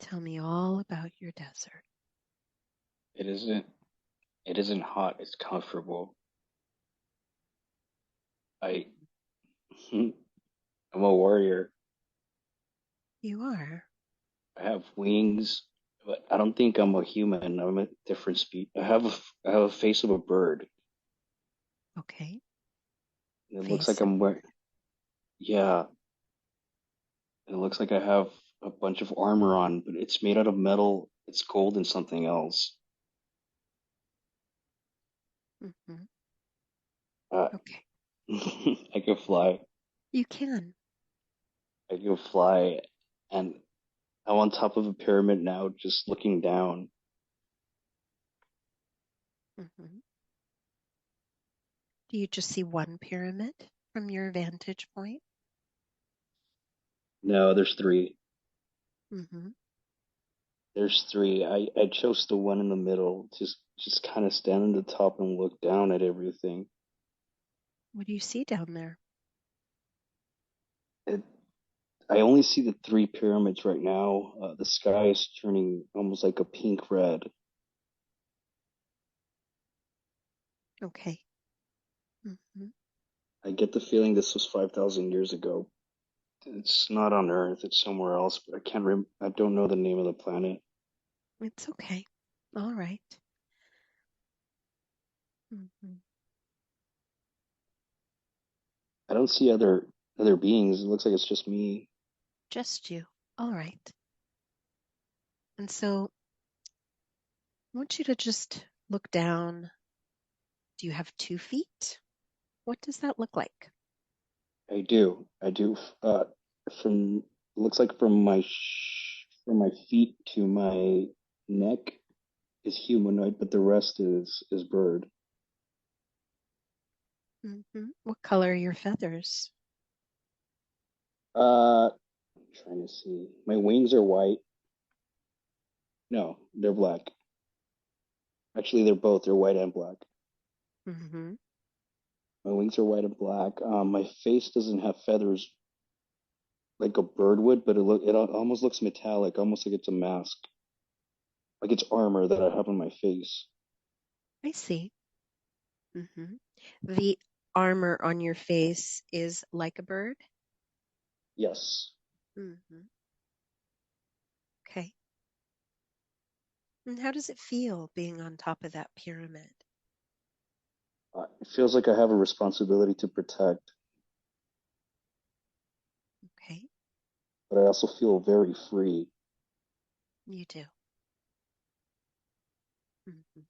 Tell me all about your desert. It isn't it isn't hot, it's comfortable. I I'm a warrior. You are. I have wings, but I don't think I'm a human. I'm a different species. I have a face of a bird. Okay. And it looks Face like of I'm wearing yeah, it looks like I have a bunch of armor on, but it's made out of metal. It's gold and something else. hmm Uh, Okay. I can fly. You can. I can fly, and I'm on top of a pyramid now, just looking down. hmm Do you just see one pyramid from your vantage point? No, there's three. hmm There's three. I chose the one in the middle, just kind of stand on the top and look down at everything. What do you see down there? It, I only see the three pyramids right now. The sky is turning almost like a pink red. Okay. hmm I get the feeling this was 5,000 years ago. It's not on Earth, it's somewhere else, but I don't know the name of the planet. It's okay. All right. hmm I don't see other beings. It looks like it's just me. Just you. All right. And so I want you to just look down. Do you have 2 feet? What does that look like? I do. I do. From looks like from my feet to my neck is humanoid, but the rest is bird. What color are your feathers? I'm trying to see. My wings are white. No, they're black. Actually, they're both. They're white and black. hmm My wings are white and black. My face doesn't have feathers like a bird would, but it almost looks metallic, almost like it's a mask, like it's armor that I have on my face. I see. hmm The armor on your face is like a bird. Yes. hmm Okay. And how does it feel being on top of that pyramid? It feels like I have a responsibility to protect, Okay. but I also feel very free. You do. hmm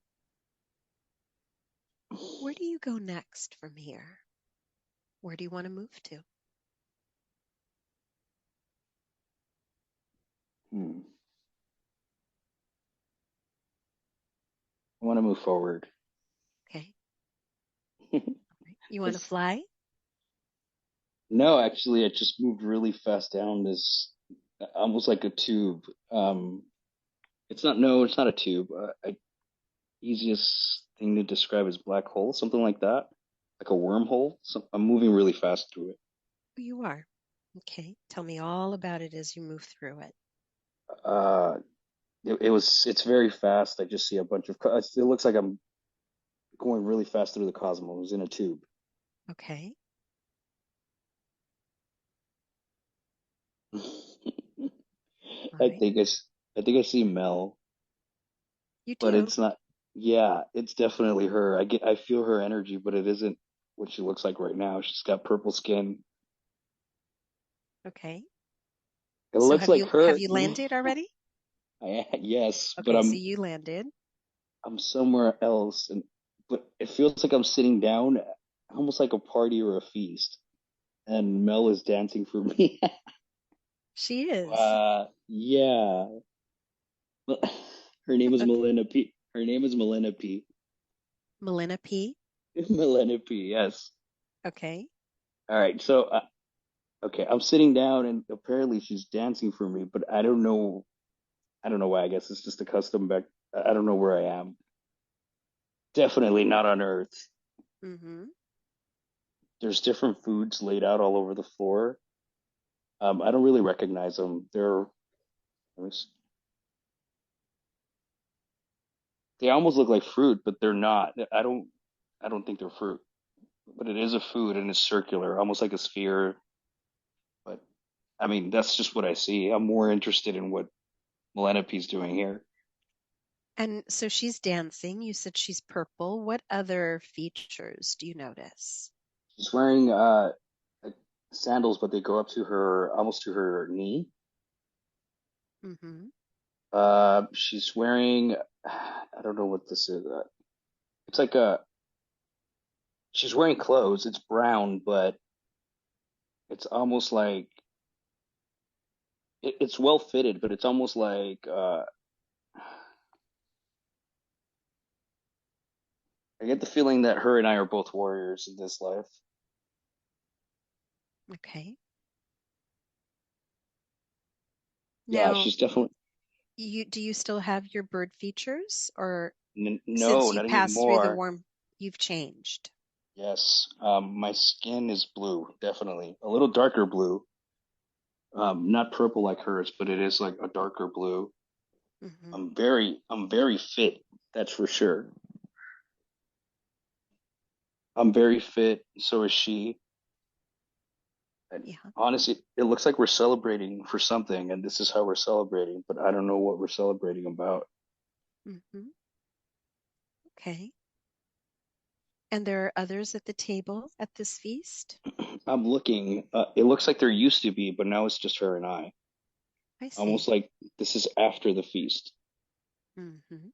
Where do you go next from here? Where do you want to move to? Hmm. I want to move forward. Okay. You want to fly? No, actually, I just moved really fast down this, almost like a tube. Um, it's not a tube. Easiest thing to describe is black hole, something like that, like a wormhole. So I'm moving really fast through it. Oh, you are. Okay. Tell me all about it as you move through it. Uh, it's very fast. I just see a bunch of, it looks like I'm going really fast through the cosmos in a tube. Okay. All I right. think I think I see Mel, You but do. it's not. Yeah, it's definitely her. I feel her energy, but it isn't what she looks like right now. She's got purple skin. Okay. It So looks like have her. you landed already? Yes, but Okay, so you landed. I'm somewhere else, and but it feels like I'm sitting down, almost like a party or a feast, and Mel is dancing for me. She is. Yeah. Her name is Okay. Melina P. Her name is Melina P. Melina P. Melina P. Yes. Okay. All right. So, okay, I'm sitting down, and apparently she's dancing for me, but I don't know. I don't know why. I guess it's just a custom back. I don't know where I am. Definitely not on Earth. Mm-hmm. There's different foods laid out all over the floor. I don't really recognize them. They're, let me see. They almost look like fruit, but they're not. I don't think they're fruit, but it is a food and it's circular, almost like a sphere. But I mean, that's just what I see. I'm more interested in what Melina P's doing here. And so she's dancing. You said she's purple. What other features do you notice? She's wearing like sandals, but they go up to her, almost to her knee. Mm-hmm. She's wearing, I don't know what this is. It's like a, she's wearing clothes. It's brown, but it's almost like it's well fitted, but it's almost like I get the feeling that her and I are both warriors in this life. Okay. Yeah, Now, she's definitely do you still have your bird features, or n since no, you not passed through the anymore. warm, you've changed? Yes, my skin is blue, definitely a little darker blue. Not purple like hers, but it is like a darker blue. Mm-hmm. I'm very fit. That's for sure. I'm very fit. So is she. And Yeah. honestly, it looks like we're celebrating for something, and this is how we're celebrating, but I don't know what we're celebrating about. Mm-hmm. Okay. And there are others at the table at this feast? I'm looking. It looks like there used to be, but now it's just her and I. I Almost see. like this is after the feast. Mm-hmm.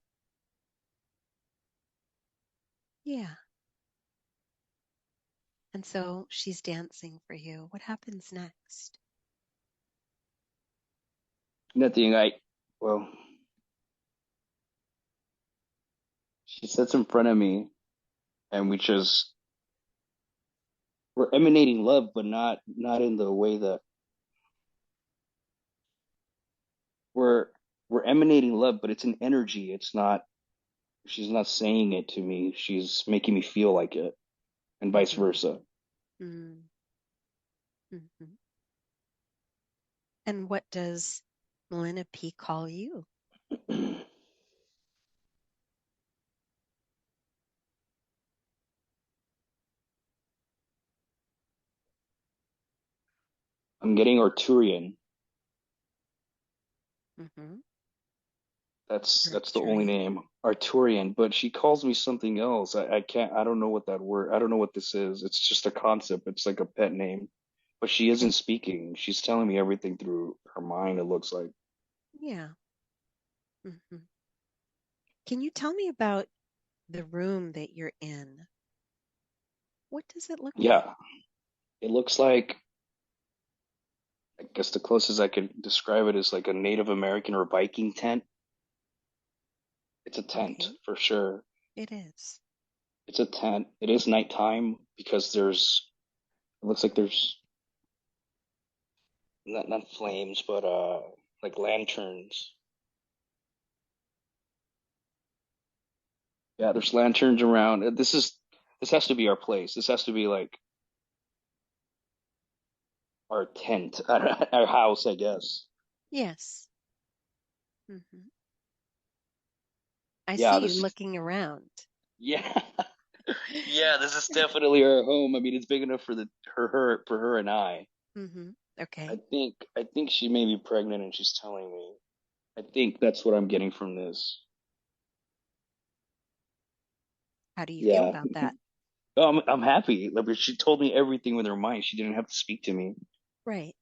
Yeah. And so she's dancing for you. What happens next? Nothing. Well, she sits in front of me, and we're emanating love, but not in the way that we're we're emanating love, but it's an energy. It's not. She's not saying it to me. She's making me feel like it, and vice Mm-hmm. versa. Mm-hmm. And what does Melina P call you? I'm getting Arcturian. Mm-hmm. That's the only Arcturian. name, Arcturian. But she calls me something else. I can't. I don't know what that word. I don't know what this is. It's just a concept. It's like a pet name. But she isn't Okay. speaking. She's telling me everything through her mind. It looks like. Yeah. Mm-hmm. Can you tell me about the room that you're in? What does it look like? Yeah, it looks like. I guess the closest I could describe it is like a Native American or Viking tent. It's a tent Okay. for sure. It is. It's a tent. It is nighttime because there's. It looks like there's not flames, but like lanterns. Yeah, there's lanterns around. This has to be our place. This has to be like our tent, our house, I guess. Yes. Mm-hmm. I Yeah, see you this looking around. yeah. Yeah, this is definitely our home. I mean, it's big enough for the for her and I. Mm-hmm. Okay. I think she may be pregnant and she's telling me. I think that's what I'm getting from this. How do you feel Yeah. about that? I'm happy. Like she told me everything with her mind. She didn't have to speak to me, Right.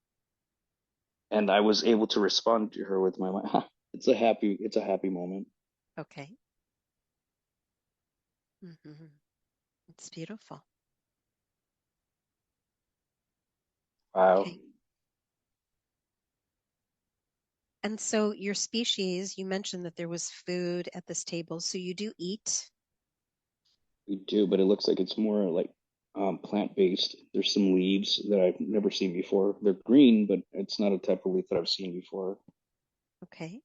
and I was able to respond to her with my mind. It's a happy moment. Okay. Mm-hmm. It's beautiful. Wow. Okay. And so your species, you mentioned that there was food at this table, so you do eat. We do, but it looks like it's more like plant-based. There's some leaves that I've never seen before. They're green, but it's not a type of leaf that I've seen before. Okay.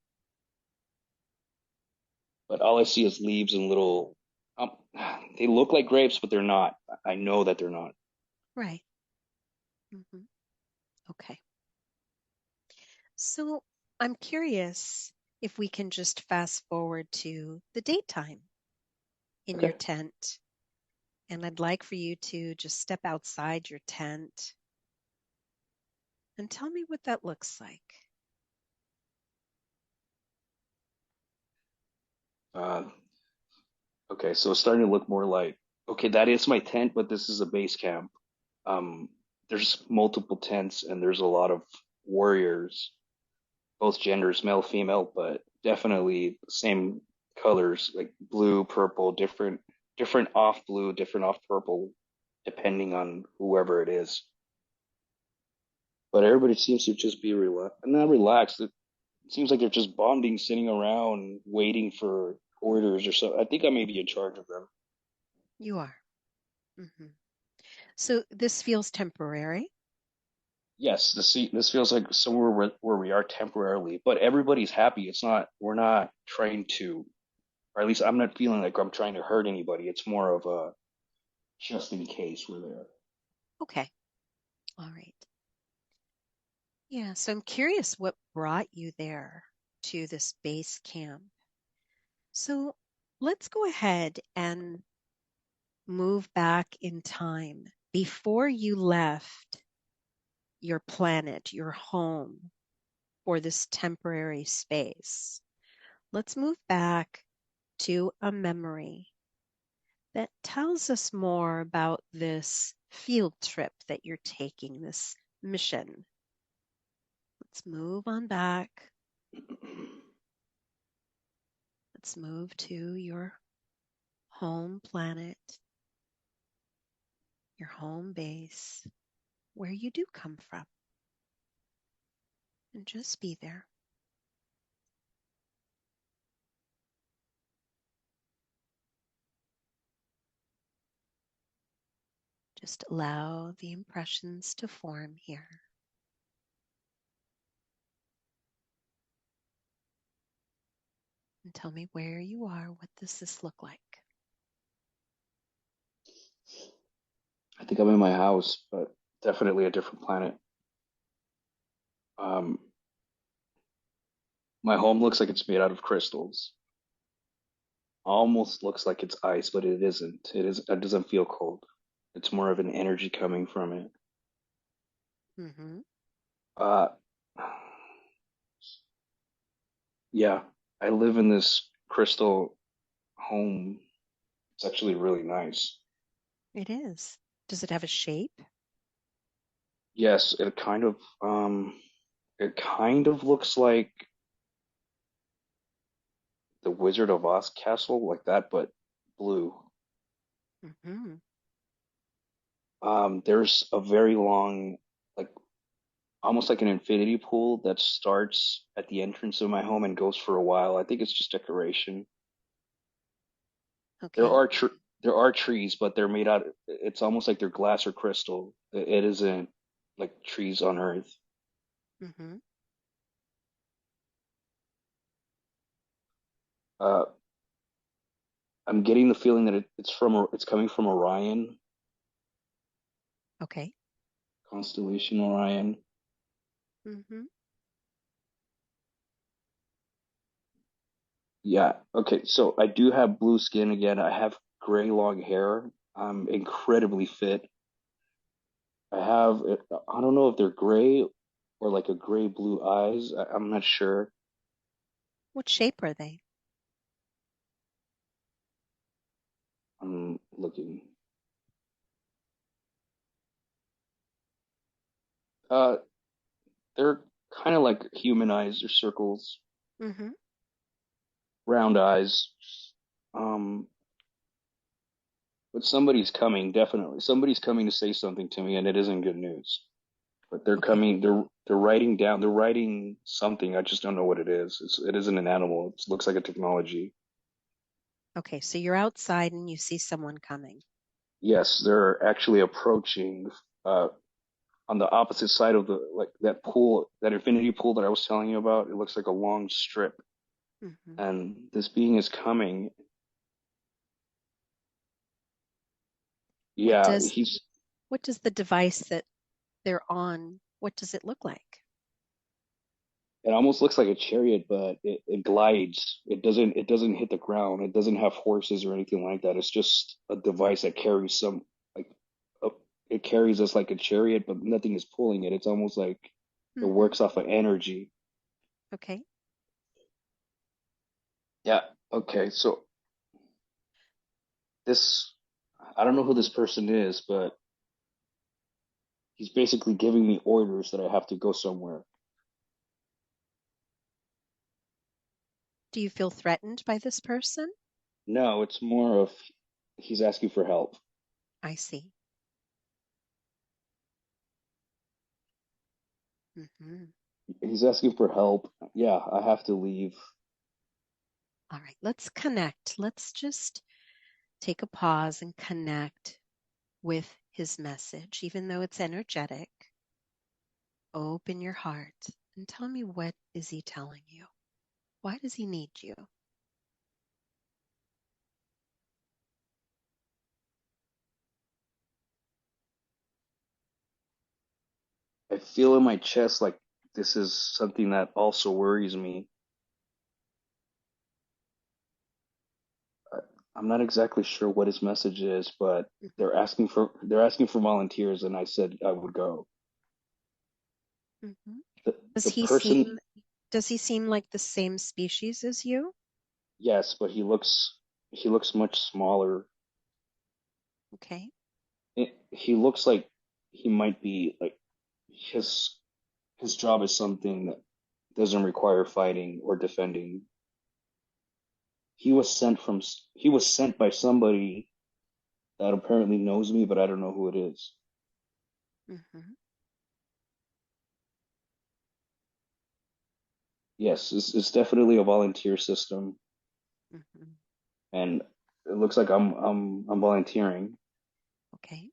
But all I see is leaves and little. Um, they look like grapes, but they're not. I know that they're not. Right. Hmm. Okay. So I'm curious. if we can just fast forward to the daytime in your Okay. tent. And I'd like for you to just step outside your tent and tell me what that looks like. Uh, okay, so it's starting to look more like, okay, that is my tent, but this is a base camp. Um, there's multiple tents and there's a lot of warriors, both genders, male, female, but definitely the same colors, like blue, purple, different off blue, different off purple, depending on whoever it is. But everybody seems to just be not relaxed. It seems like they're just bonding, sitting around, waiting for orders or so. I think I may be in charge of them. You are. hmm So this feels temporary. Yes, this feels like somewhere where we are temporarily, but everybody's happy. We're not trying to, or at least I'm not feeling like I'm trying to hurt anybody. It's more of a just in case we're there. Okay. All right. Yeah. So I'm curious what brought you there to this base camp. So let's go ahead and move back in time before you left your planet, your home, for this temporary space. Let's move back to a memory that tells us more about this field trip that you're taking, this mission. Let's move on back. Let's move to your home planet, your home base, where you do come from, and just be there. Just allow the impressions to form here. And tell me where you are. What does this look like? I think I'm in my house, but definitely a different planet. Um, my home looks like it's made out of crystals. Almost looks like it's ice, but it isn't. It doesn't feel cold. It's more of an energy coming from it. hmm Uh, yeah, I live in this crystal home. It's actually really nice. It is. Does it have a shape? Yes, it kind of looks like the Wizard of Oz castle, like that, but blue. hmm There's a very long, like almost like an infinity pool that starts at the entrance of my home and goes for a while. I think it's just decoration. There Okay. are tr there are trees, but they're made out. It's almost like they're glass or crystal. It isn't like trees on Earth. hmm Uh, I'm getting the feeling that it's coming from Orion, Okay. constellation Orion. hmm Yeah. Okay. So I do have blue skin again. I have gray long hair. I'm incredibly fit. I don't know if they're gray or like a gray blue eyes. I'm not sure. What shape are they? I'm looking. Uh, they're kind of like human eyes or circles, hmm round eyes. Um, but somebody's coming, definitely. Somebody's coming to say something to me, and it isn't good news. But they're Okay. coming. They're writing something. I just don't know what it is. It isn't an animal. It looks like a technology. Okay. So you're outside and you see someone coming. Yes, they're actually approaching uh on the opposite side of the like that pool, that infinity pool that I was telling you about. It looks like a long strip, hmm and this being is coming. What Yeah, does what does the device that they're on, what does it look like? it almost looks like a chariot, but it glides. It doesn't hit the ground. It doesn't have horses or anything like that. It's just a device that carries some like a, it carries us like a chariot, but nothing is pulling it. It's almost like it Mm-hmm. works off of energy. Okay. Yeah. Okay. So this I don't know who this person is, but he's basically giving me orders that I have to go somewhere. Do you feel threatened by this person? No, it's more of he's asking for help. I see. Mm-hmm. He's asking for help. Yeah, I have to leave. All right, let's connect. Let's just take a pause and connect with his message, even though it's energetic. Open your heart and tell me, what is he telling you? Why does he need you? I feel in my chest like this is something that also worries me. I, I'm not exactly sure what his message is, but Mm-hmm. they're asking for volunteers, and I said I would go. Mm-hmm. The Does the he person, seem does he seem like the same species as you? yes, but he looks much smaller. Okay. He looks like he might be like his his job is something that doesn't require fighting or defending. He was sent by somebody that apparently knows me, but I don't know who it is. Mm-hmm. Yes, it's definitely a volunteer system, Mm-hmm. and it looks like I'm volunteering. Okay.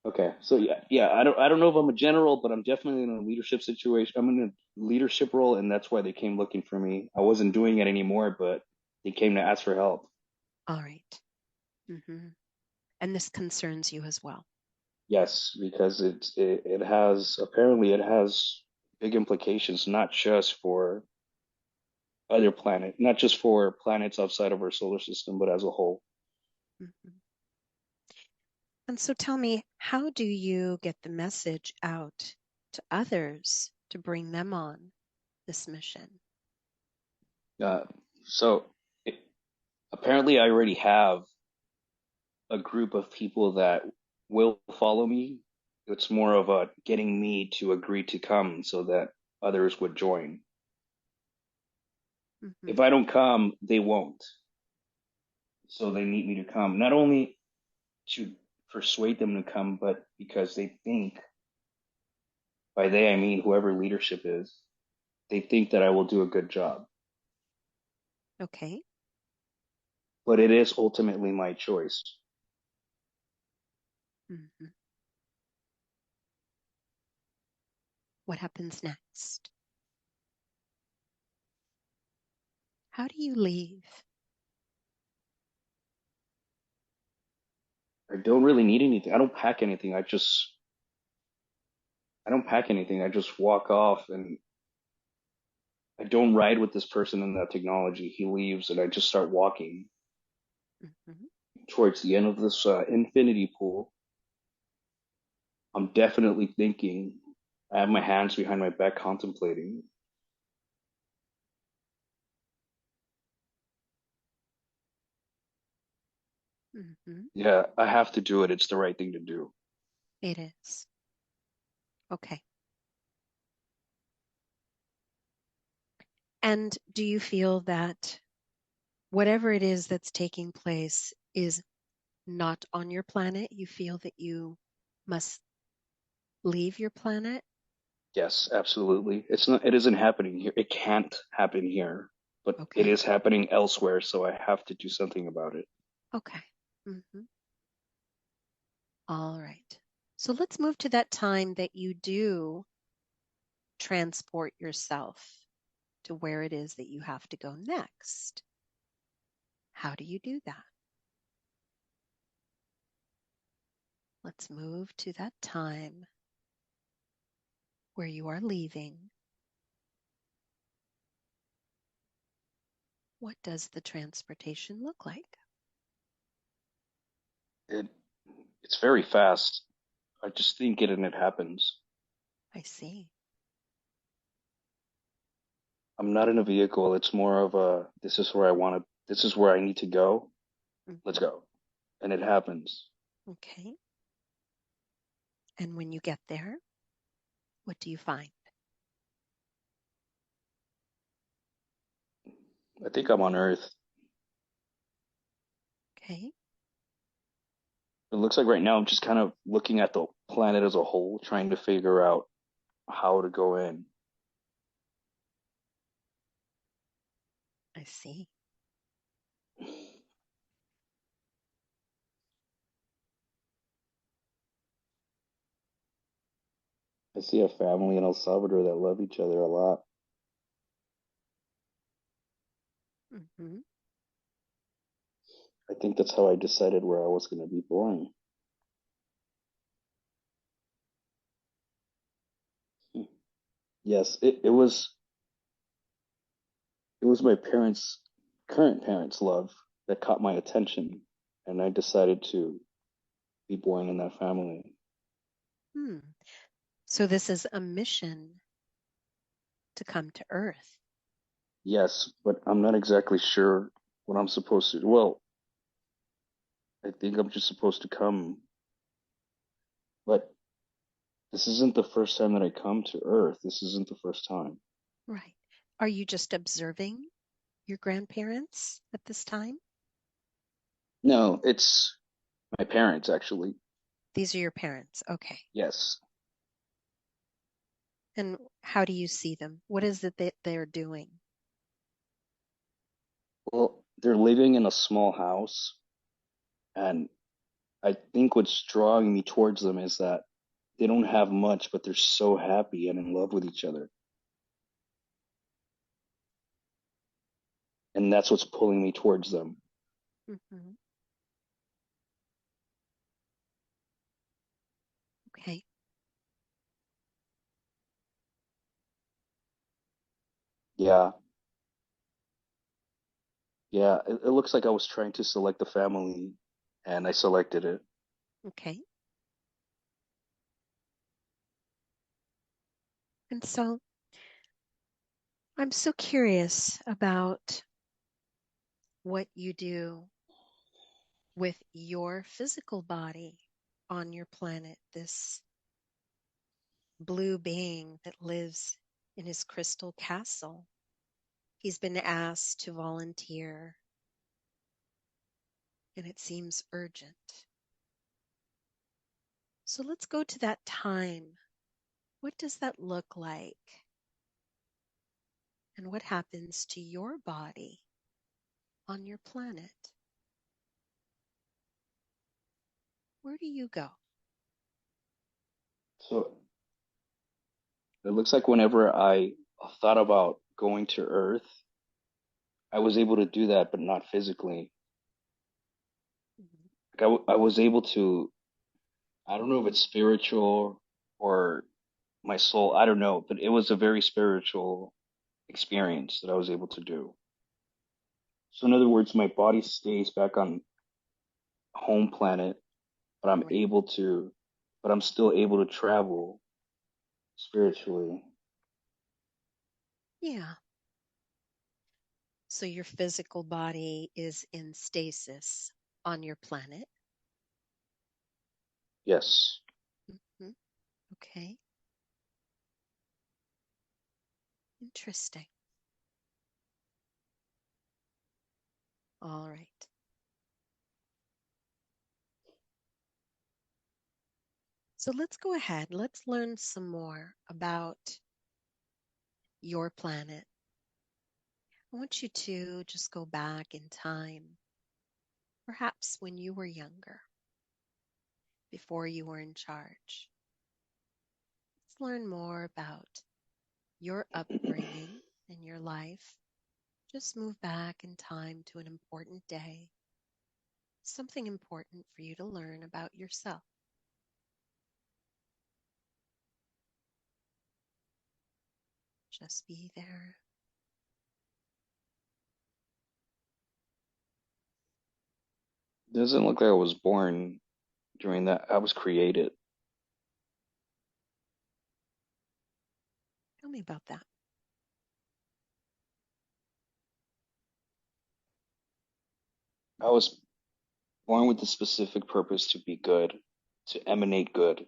Okay, so yeah, I don't know if I'm a general, but I'm definitely in a leadership situation. I'm in a leadership role, and that's why they came looking for me. I wasn't doing it anymore, but they came to ask for help. All right. Mm-hmm. And this concerns you as well. Yes, because it has apparently it has big implications, not just for not just for planets outside of our solar system, but as a whole. Mm-hmm. And so tell me, how do you get the message out to others to bring them on this mission? Uh, so it, apparently, I already have a group of people that will follow me. It's more of a getting me to agree to come so that others would join. Mm-hmm. If I don't come, they won't. So they need me to come, not only to persuade them to come, but because they think, by they I mean whoever leadership is, they think that I will do a good job. Okay. But it is ultimately my choice. Mm-hmm. What happens next? How do you leave? I don't really need anything. I don't pack anything. I don't pack anything. I just walk off, and I don't ride with this person in that technology. He leaves and I just start walking Mm-hmm. towards the end of this infinity pool. I'm definitely thinking. I have my hands behind my back contemplating. Mm-hmm. Yeah, I have to do it. It's the right thing to do. It is. Okay. And do you feel that whatever it is that's taking place is not on your planet? You feel that you must leave your planet? Yes, absolutely. It's not, it isn't happening here. It can't happen here, but it Okay. is happening elsewhere. So I have to do something about it. Okay. Mm-hmm. All right. So let's move to that time that you do transport yourself to where it is that you have to go next. How do you do that? Let's move to that time where you are leaving, what does the transportation look like? It it's very fast. I just think it and it happens. I see. I'm not in a vehicle. It's more of a this is where I want to. This is where I need to go. Let's Hmm. go, and it happens. Okay. And when you get there, what do you find? I think I'm on Earth. Okay. It looks like right now I'm just kind of looking at the planet as a whole, trying to figure out how to go in. I see. I see a family in El Salvador that love each other a lot. Hmm. I think that's how I decided where I was going to be born. Yes, it was my parents, current parents' love that caught my attention, and I decided to be born in that family. Hmm. So this is a mission to come to Earth. Yes, but I'm not exactly sure what I'm supposed to. Well, I think I'm just supposed to come, but this isn't the first time that I come to Earth. This isn't the first time. Right. Are you just observing your grandparents at this time? No, it's my parents actually. These are your parents. Okay. Yes. And how do you see them? What is it that they're doing? Well, they're living in a small house, and I think what's drawing me towards them is that they don't have much, but they're so happy and in love with each other. And that's what's pulling me towards them. Hmm. Okay. Yeah. Yeah. It looks like I was trying to select the family and I selected it. Okay. And so I'm so curious about what you do with your physical body on your planet, this blue being that lives in his crystal castle. He's been asked to volunteer, and it seems urgent. So let's go to that time. What does that look like? And what happens to your body on your planet? Where do you go? So it looks like whenever I thought about going to Earth, I was able to do that, but not physically. Mhm. Like I was able to, I don't know if it's spiritual or my soul, I don't know, but it was a very spiritual experience that I was able to do. So in other words, my body stays back on home planet, but Right. I'm still able to travel spiritually. Yeah. So your physical body is in stasis on your planet. Yes. Mhm. Okay. Interesting. All right. So let's go ahead. Let's learn some more about your planet. I want you to just go back in time, perhaps when you were younger, before you were in charge. Let's learn more about your upbringing and your life. Just move back in time to an important day, something important for you to learn about yourself. Just be there. It doesn't look like I was born during that. I was created. Tell me about that. I was born with the specific purpose to be good, to emanate good.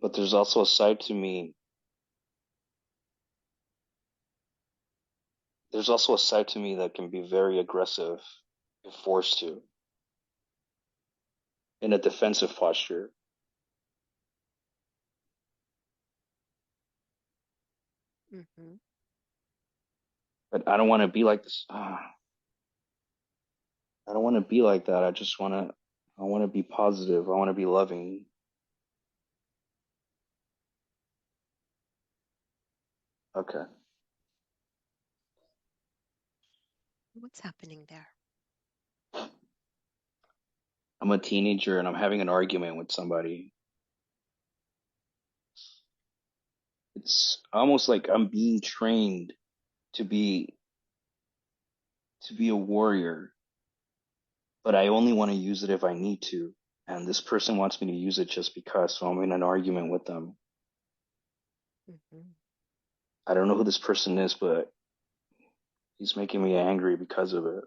But there's also a side to me. There's also a side to me that can be very aggressive if forced to, in a defensive posture. Mm-hmm. But I don't want to be like this. I don't want to be like that. I want to be positive. I want to be loving. Okay. What's happening there? I'm a teenager and I'm having an argument with somebody. It's almost like I'm being trained to be a warrior, but I only want to use it if I need to. And this person wants me to use it just because, so I'm in an argument with them. Mm-hmm. I don't know who this person is, but he's making me angry because of it.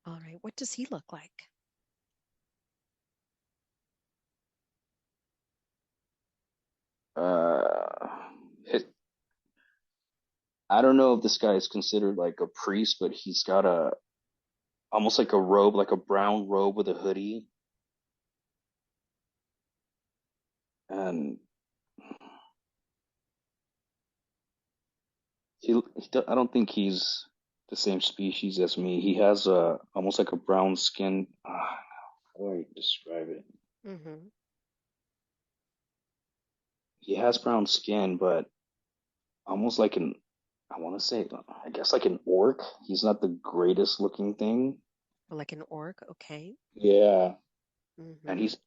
All right. What does he look like? Uh, it, I don't know if this guy is considered like a priest, but he's got a almost like a robe, like a brown robe with a hoodie, and I don't think he's the same species as me. He has a almost like a brown skin. How do I describe it? Mm-hmm. He has brown skin, but almost like I want to say, I guess like an orc. He's not the greatest looking thing. Like an orc. Okay. Yeah, and Mm-hmm. he's.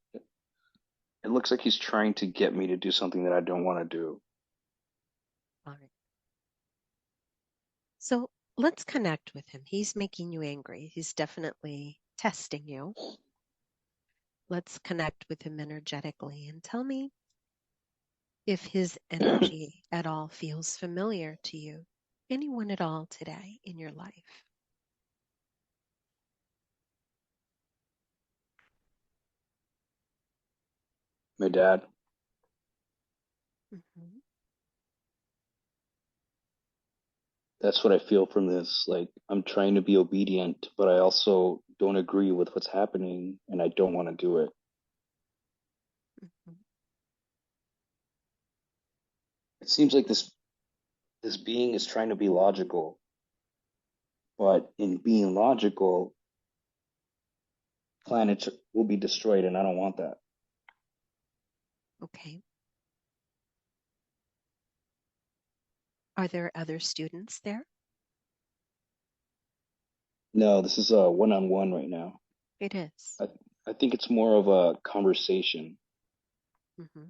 It looks like he's trying to get me to do something that I don't want to do. All right. So let's connect with him. He's making you angry. He's definitely testing you. Let's connect with him energetically and tell me if his energy at all feels familiar to you. Anyone at all today in your life. My dad. Mm-hmm. That's what I feel from this. Like I'm trying to be obedient, but I also don't agree with what's happening, and I don't want to do it. Mm-hmm. It seems like this being is trying to be logical, but in being logical, planets will be destroyed, and I don't want that. Okay. Are there other students there? No, this is a one-on-one right now. It is. I I think it's more of a conversation. Mm-hmm.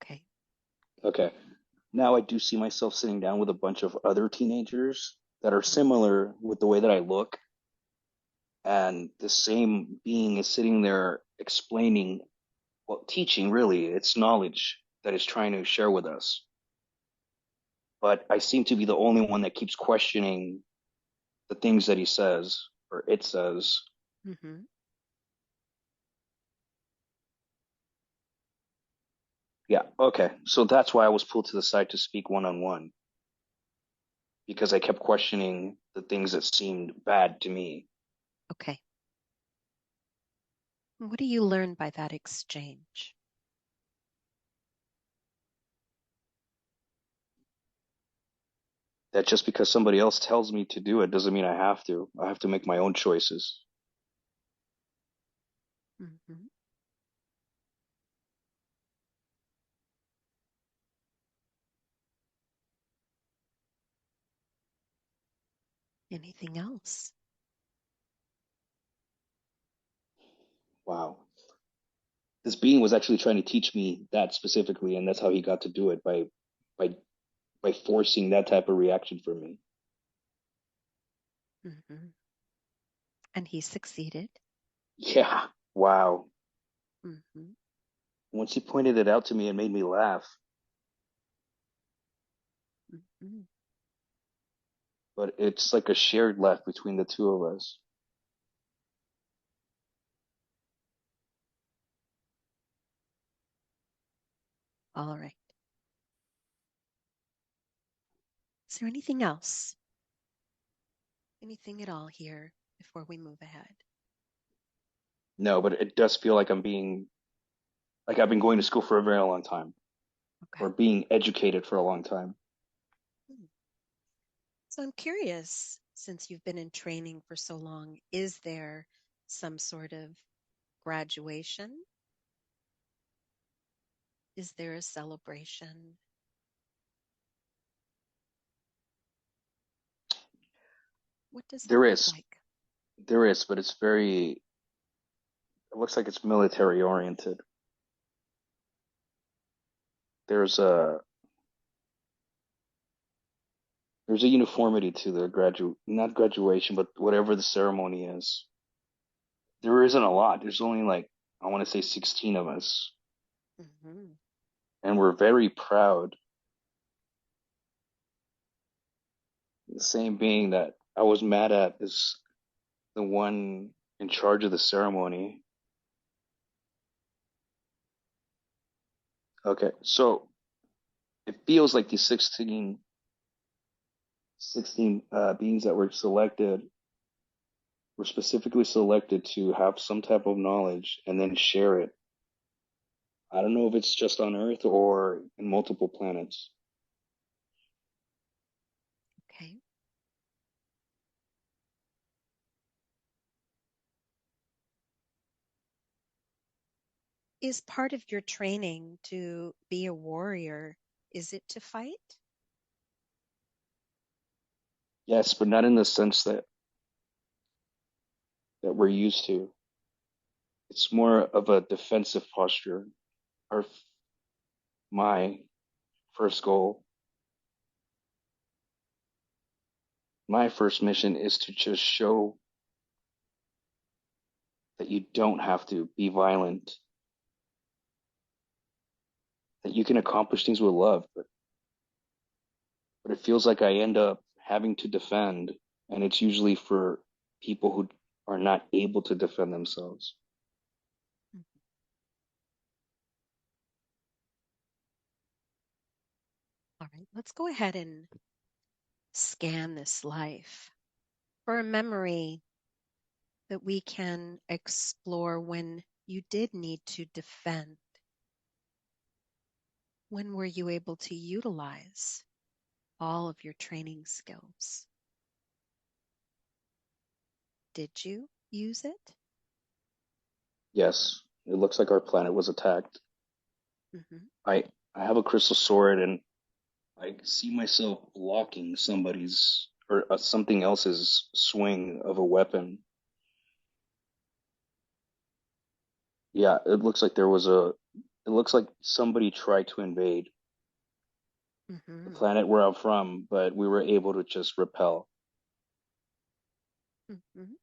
Okay. Okay. Now I do see myself sitting down with a bunch of other teenagers that are similar with the way that I look, and the same being is sitting there explaining, well, teaching really, it's knowledge that is trying to share with us. But I seem to be the only one that keeps questioning the things that he says or it says. Mm-hmm. Yeah, okay. So that's why I was pulled to the side to speak one on one because I kept questioning the things that seemed bad to me. Okay. What do you learn by that exchange? That just because somebody else tells me to do it doesn't mean I have to. I have to make my own choices. Mm-hmm. Anything else? Wow. This being was actually trying to teach me that specifically, and that's how he got to do it by by forcing that type of reaction from me. Hmm. And he succeeded. Yeah. Wow. Hmm. Once he pointed it out to me, it made me laugh. Hmm. But it's like a shared laugh between the two of us. All right. Is there anything else? Anything at all here before we move ahead? No, but it does feel like I'm being like I've been going to school for a very long time, Okay. or being educated for a long time. Hmm. So I'm curious, since you've been in training for so long, is there some sort of graduation? Is there a celebration? What does it There look is, like? there is, but it's very. It looks like it's military oriented. There's a there's a uniformity to the not graduation, but whatever the ceremony is. There isn't a lot. There's only like I want to say 16 of us, Hmm. and we're very proud. The same being that I was mad at is the one in charge of the ceremony. Okay, so it feels like these 16 beings that were selected were specifically selected to have some type of knowledge and then share it. I don't know if it's just on Earth or in multiple planets. Okay. Is part of your training to be a warrior, is it to fight? Yes, but not in the sense that we're used to. It's more of a defensive posture. Our my first goal, my first mission is to just show that you don't have to be violent, that you can accomplish things with love, but it feels like I end up having to defend, and it's usually for people who are not able to defend themselves. Mhm. All right, let's go ahead and scan this life for a memory that we can explore when you did need to defend. When were you able to utilize all of your training skills? Did you use it? Yes, it looks like our planet was attacked. Hmm. I I have a crystal sword, and I see myself blocking somebody's or something else's swing of a weapon. Yeah, it looks like there was a. It looks like somebody tried to invade the Hmm. planet where I'm from, but we were able to just repel. Hmm. Can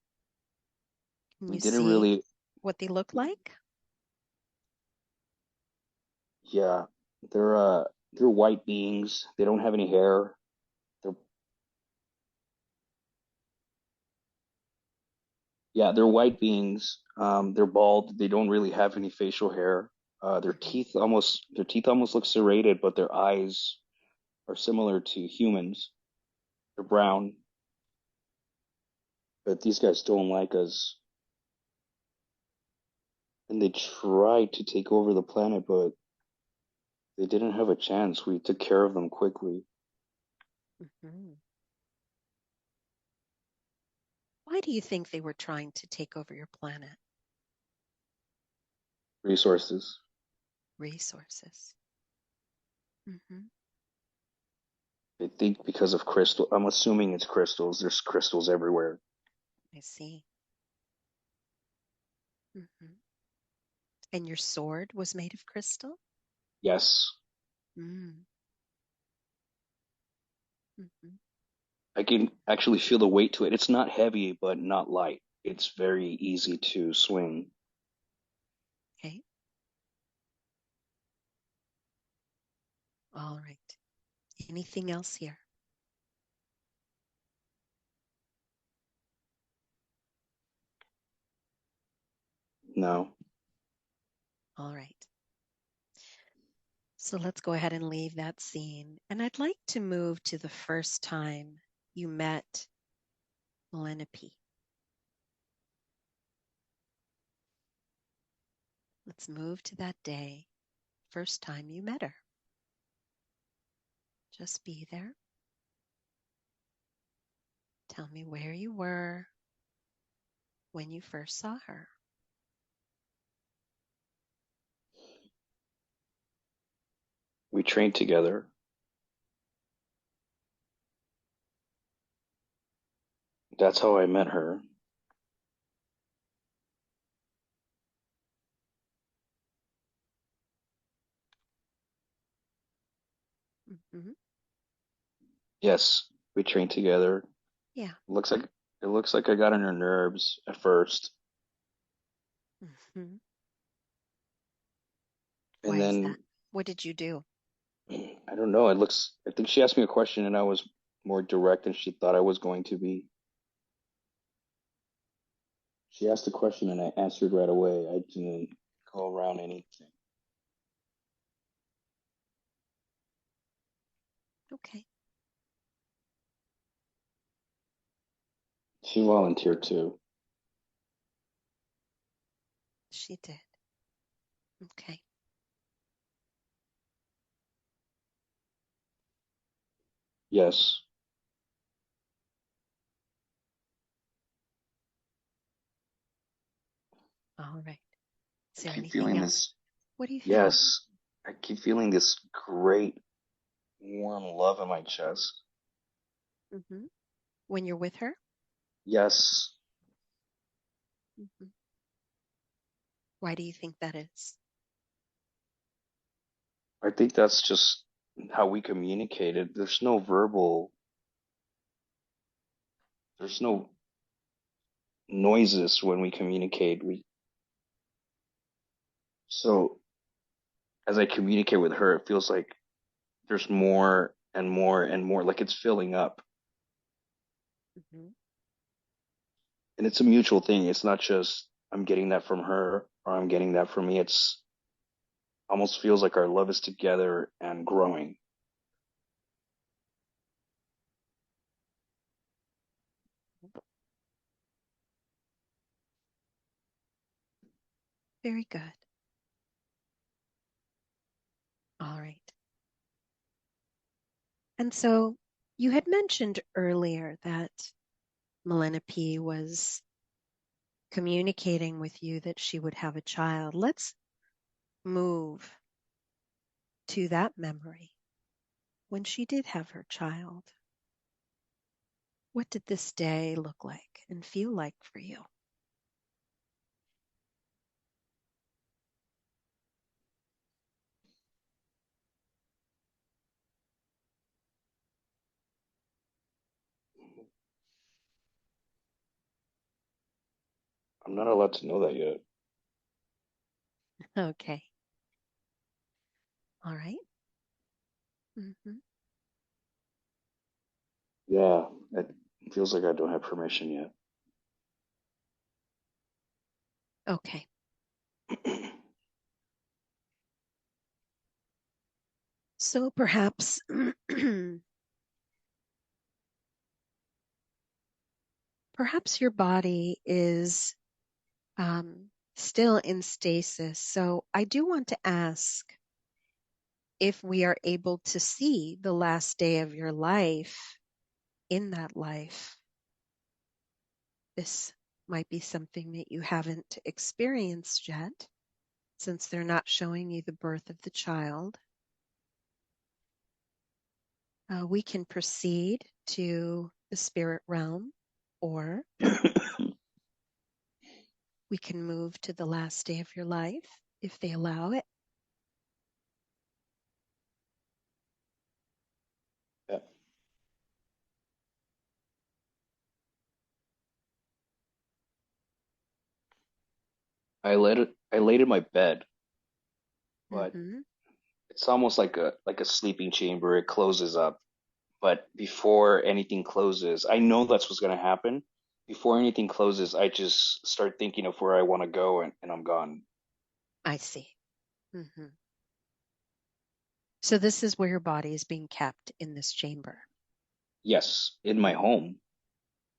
We you didn't see really. what they look like? Yeah, they're white beings. They don't have any hair. They're Yeah, they're white beings. They're bald. They don't really have any facial hair. Hmm. Their teeth almost look serrated, but their eyes are similar to humans. They're brown, but these guys don't like us, and they tried to take over the planet, but they didn't have a chance. We took care of them quickly. Hmm. Why do you think they were trying to take over your planet? Resources. Resources. Hmm. I think because of crystal. I'm assuming it's crystals. There's crystals everywhere. I see. Hmm. And your sword was made of crystal? Yes. Mm. Mhm. I can actually feel the weight to it. It's not heavy, but not light. It's very easy to swing. Okay. All right. Anything else here? No. All right. So let's go ahead and leave that scene. And I'd like to move to the first time you met Melina P. Let's move to that day, first time you met her. Just be there. Tell me where you were when you first saw her. We trained together. That's how I met her. Hmm. Yes, we trained together. Yeah. Looks like it looks like I got on her nerves at first. Hmm. And Why is that? then What did you do? I don't know, I think she asked me a question and I was more direct than she thought I was going to be. She asked a question and I answered right away. I didn't go around anything. Okay. She volunteered too. She did. Okay. Yes. All right. Is I there keep anything feeling else? this. What are you feeling? Yes. I keep feeling this great warm love in my chest. Hmm. When you're with her? Yes. Hmm. Why do you think that is? I think that's just how we communicated. There's no noises when we communicate. So as I communicate with her, it feels like there's more and more and more, like it's filling up. Hmm. And it's a mutual thing. It's not just I'm getting that from her or I'm getting that from me. It's almost feels like our love is together and growing. Very good. All right. And so you had mentioned earlier that Melina P was communicating with you that she would have a child. Let's move to that memory when she did have her child. What did this day look like and feel like for you? I'm not allowed to know that yet. Okay. All right. Mm-hmm. Yeah, it feels like I don't have permission Okay. yet. So perhaps perhaps your body is still in stasis. So I do want to ask if we are able to see the last day of your life in that life. This might be something that you haven't experienced yet, since they're not showing you the birth of the child. We can proceed to the spirit realm, or we can move to the last day of your life. if they allow it. Yeah. I laid in my bed, but Mm-hmm. it's almost like a sleeping chamber. It closes up. But before anything closes, I know that's what's gonna happen. Before anything closes, I just start thinking of where I want to go and I'm gone. I see. Mm-hmm. So this is where your body is being kept in this chamber. Yes, in my Mm. home.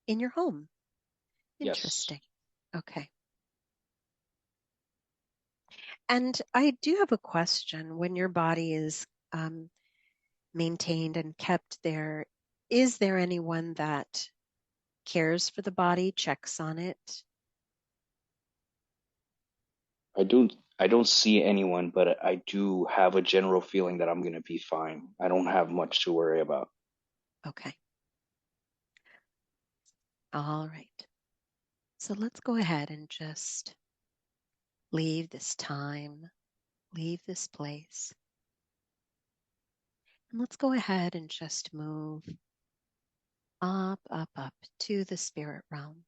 In your home. Yes. Interesting. Okay. And I do have a question. When your body is maintained and kept there, is there anyone that cares for the body, checks on it? I don't see anyone, but I do have a general feeling that I'm gonna be fine. I don't have much to worry about. Okay. All right. So let's go ahead and just leave this time, leave this place. And let's go ahead and just move up, up, up to the spirit realm.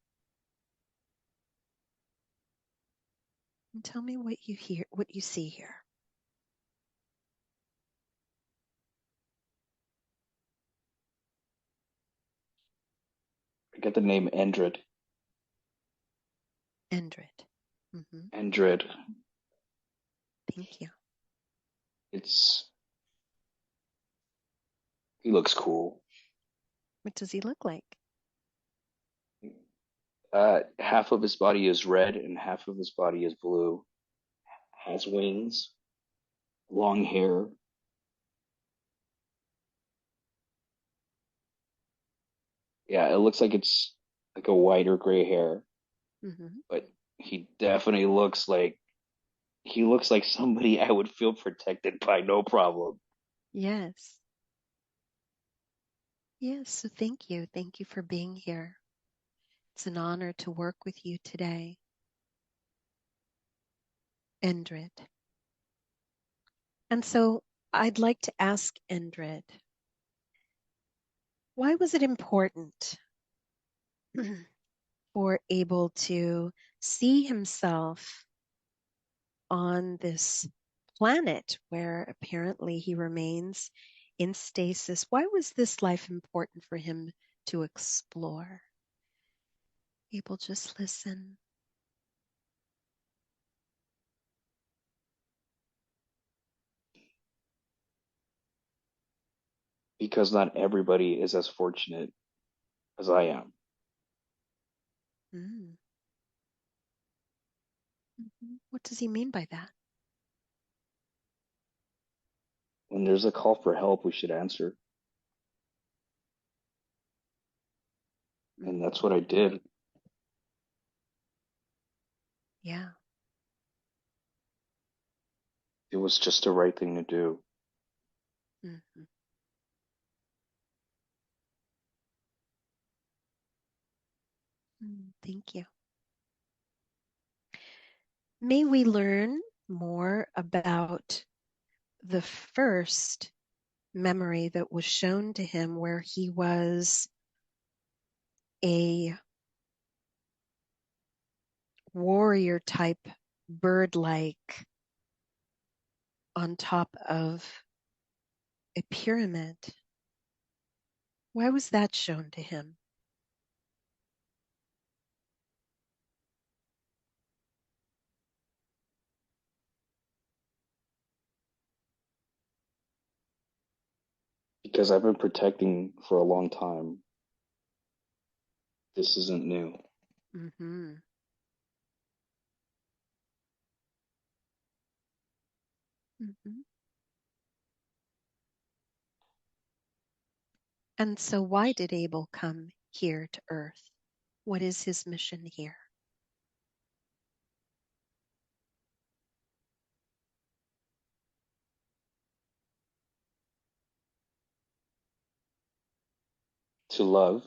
And tell me what you hear, what you see here. I get the name Endred. Endred. Hmm. Endred. Thank you. It's he looks cool. What does he look like? Half of his body is red and half of his body is blue. Has wings, long hair. Yeah, it looks like it's like a white or gray hair, Hmm. but he definitely looks like somebody I would feel protected by, no problem. Yes. Yes. So thank you. Thank you for being here. It's an honor to work with you today, Endred. And so I'd like to ask Endred, why was it important for Abel to see himself on this planet where apparently he remains in stasis? Why was this life important for him to explore? Abel, just listen. Because not everybody is as fortunate as I am. Mm. Mhm. What does he mean by that? When there's a call for help, we should answer. And that's Mhm. what I did. Yeah. It was just the right thing to do. Mhm. Thank you. May we learn more about the first memory that was shown to him where he was a warrior type bird like on top of a pyramid. Why was that shown to him? Because I've been protecting for a long time. This isn't new. Hmm. Hmm. And so, why did Abel come here to Earth? What is his mission here? To love,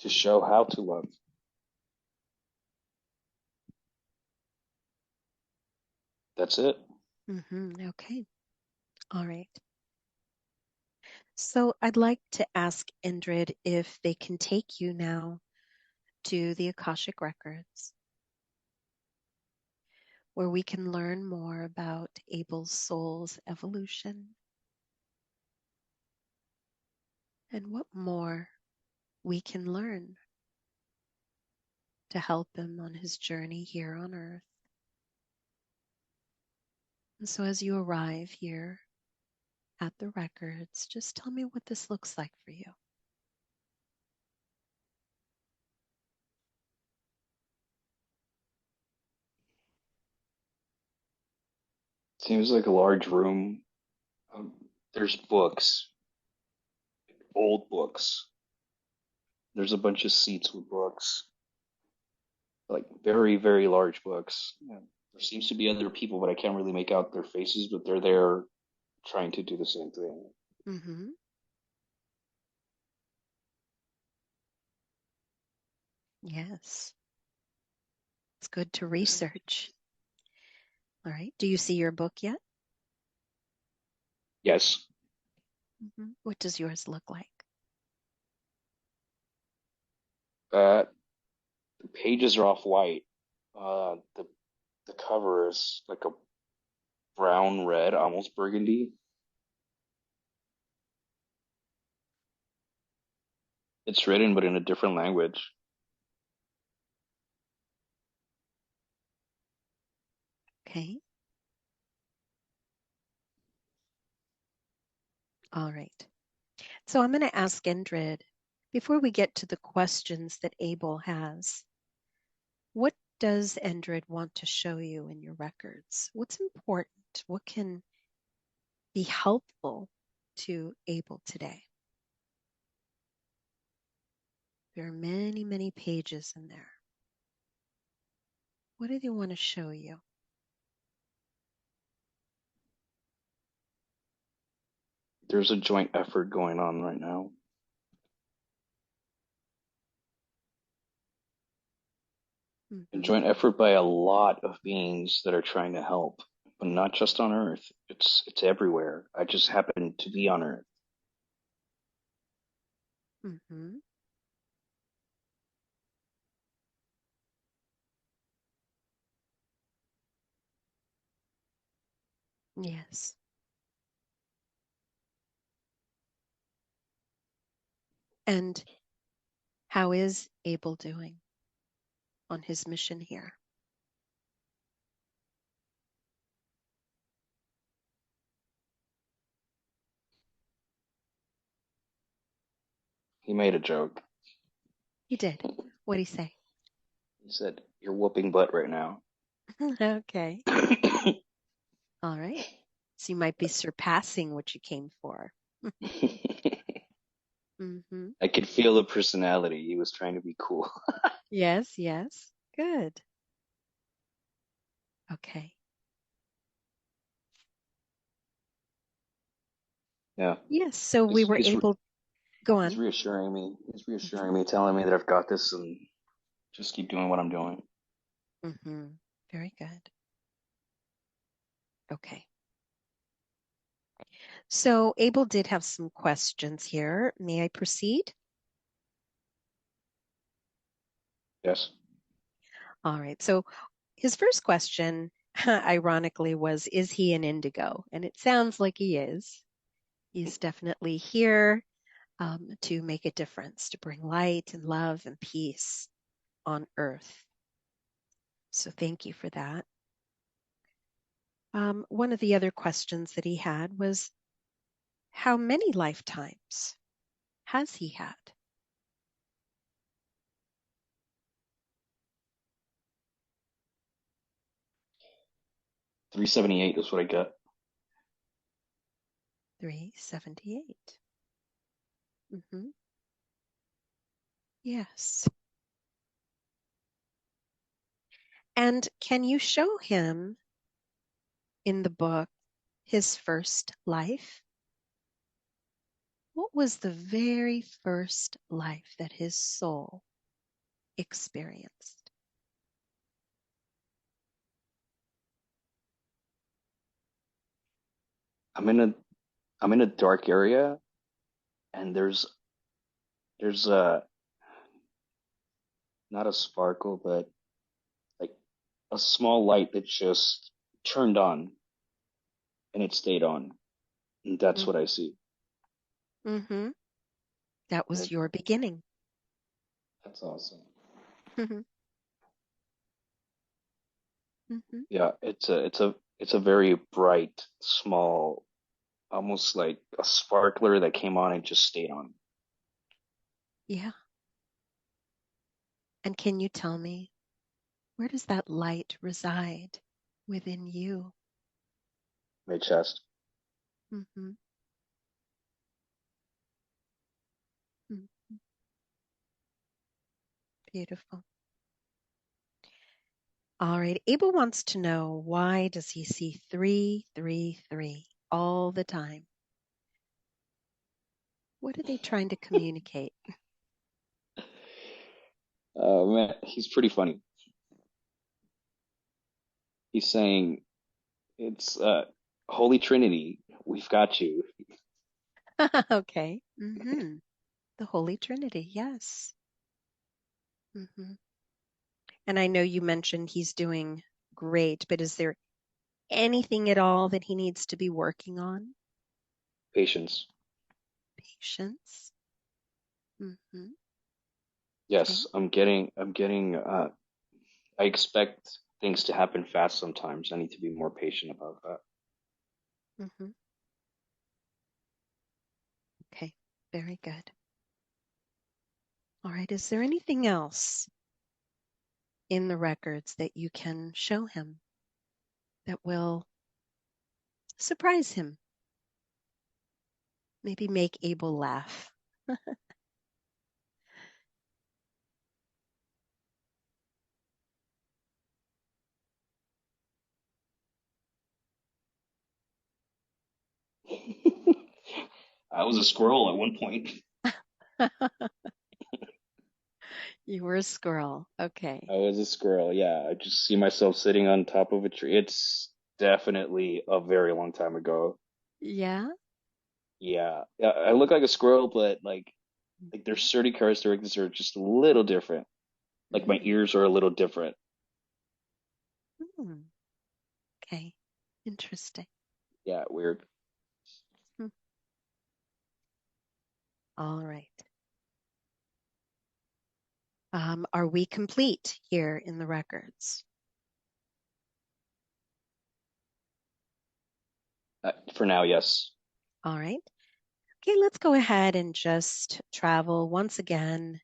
To show how to love. That's it. Okay. All right. So I'd like to ask Indrid if they can take you now to the Akashic Records, where we can learn more about Abel's soul's evolution and what more we can learn to help him on his journey here on Earth. And so as you arrive here at the records, just tell me what this looks like for you. Seems like a large room. There's books, old books. There's a bunch of seats with books, like very, very large books. Yeah. There seems to be other people, but I can't really make out their faces, but they're there trying to do the same thing. Mm-hmm. Yes, it's good to research. All right. Do you see your book yet? Yes. What does yours look like? The pages are off white. The cover is like a brown red, almost burgundy. It's written, but in a different language. Okay. All right. So I'm going to ask Indrid, before we get to the questions that Abel has, what does Indrid want to show you in your records? What's important? What can be helpful to Abel today? There are many, many pages in there. What do they want to show you? There's a joint effort going on right now. A joint effort by a lot of beings that are trying to help, but not just on Earth. It's everywhere. I just happen to be on Earth. Mm-hmm. Yes. And how is Abel doing on his mission here? He made a joke. He did. What'd he say? He said, "You're whooping butt right now." Okay. All right. So you might be surpassing what you came for. Mm-hmm. I could feel the personality. He was trying to be cool. Yes, yes. Good. Okay. Yeah. Yes, so we He's were he's able, go he's on. reassuring me. He's Mm-hmm. reassuring me, telling me that I've got this and just keep doing what I'm doing. Mm-hmm. Very good. Okay. So Abel did have some questions here. May I proceed? Yes. All right. So his first question, ironically, was, is he an indigo? And it sounds like he is. He's definitely here to make a difference, to bring light and love and peace on earth. So thank you for that. One of the other questions that he had was, how many lifetimes has he had? 378 is what I got. 378. Mm-hmm. Yes. And can you show him in the book his first life? What was the very first life that his soul experienced? I'm in a I'm in a dark area, and there's a not a sparkle, but like a small light that just turned on and it stayed on. And that's what I see. Mm-hmm. That was That, your beginning. that's awesome. Mm-hmm. Mm-hmm. Yeah, it's a very bright, small, almost like a sparkler that came on and just stayed on. Yeah. And can you tell me, where does that light reside within you? My chest. Mm-hmm. Mm. Beautiful. All right. Abel wants to know, why does he see 333 all the time? What are they trying to communicate? Man, he's pretty funny. He's saying it's Holy Trinity. We've got you. Okay. Mm-hmm. The Holy Trinity. Yes. Mm-hmm. And I know you mentioned he's doing great, but is there anything at all that he needs to be working on? Patience. Patience. Mm-hmm. Okay. Yes, I'm getting I expect things to happen fast sometimes. I need to be more patient about that. Mm-hmm. Okay. Very good. All right. Is there anything else in the records that you can show him that will surprise him? Maybe make Abel laugh. I was a squirrel at one point. You were a squirrel. I Okay. was a squirrel, yeah. I just see myself sitting on top of a tree. It's definitely a very long time ago. Yeah. Yeah. Yeah, I look like a squirrel, but like there's Mhm. certain characteristics that are just a little different. Like my Mm. ears are a little different. Mm. Okay. Interesting. Yeah, weird. Hmm. All right. Are we complete here in the records? For now, yes. All right. Okay, let's go ahead and just travel once again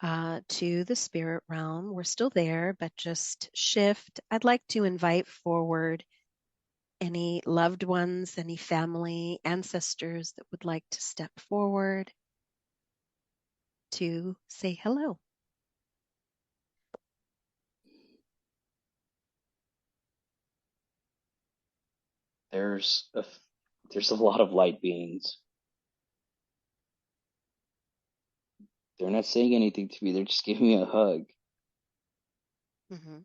to the spirit realm. We're still there, but just shift. I'd like to invite forward any loved ones, any family, ancestors that would like to step forward to say hello. There's a there's a lot of light beings. They're not saying anything to me. They're just giving me a hug. Hmm.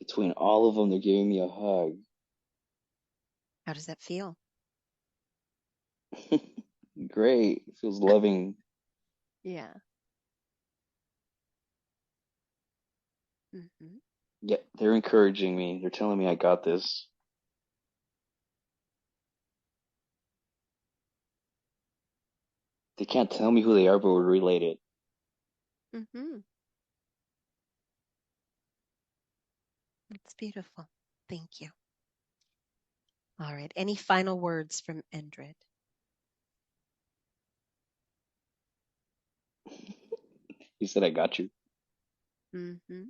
Between all of them, they're giving me a hug. How does that feel? Great. It feels loving. Yeah. Hmm. Yeah, they're encouraging me. They're telling me I got this. They can't tell me who they are, but we're related. Hmm. It's beautiful. Thank you. All right. Any final words from Endred? He said I got you. Hmm.